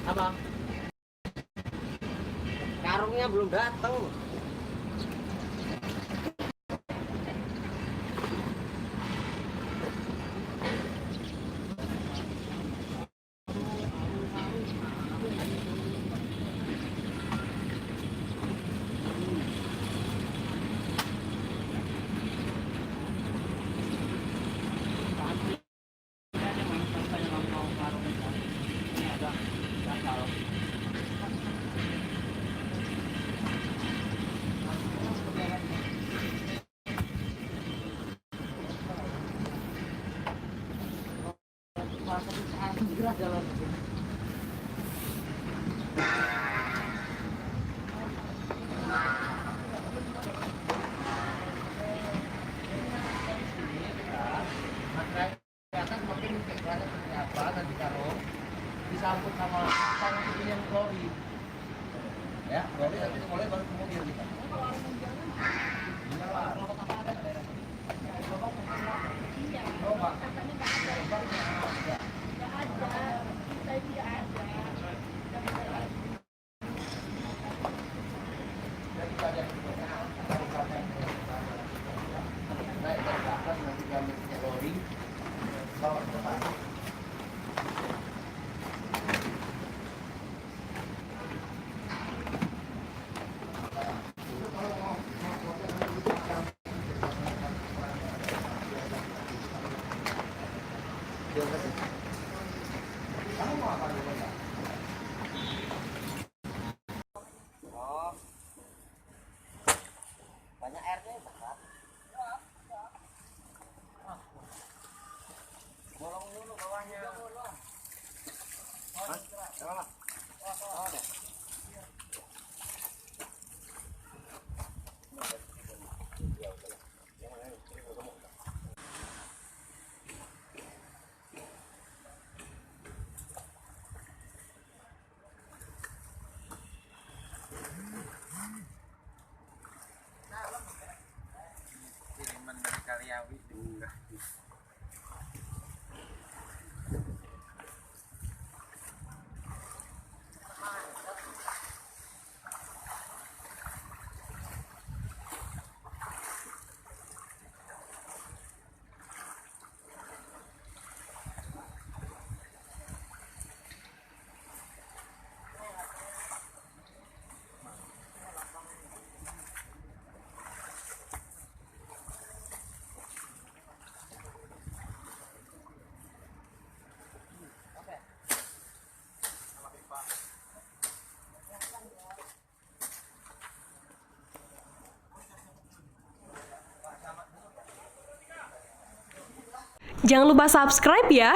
Apa? Karungnya belum datang. Jalan. Kelihatan makin kelihatan seperti apa nanti kalau disambut sama yang lori, ya lori nanti mulai baru kemudian kita. Banyak airnya berat. Bolong dulu bawahnya. Mas, mana? Oh, ada. Kiriman dari Kaliawi diunggah. Jangan lupa subscribe ya.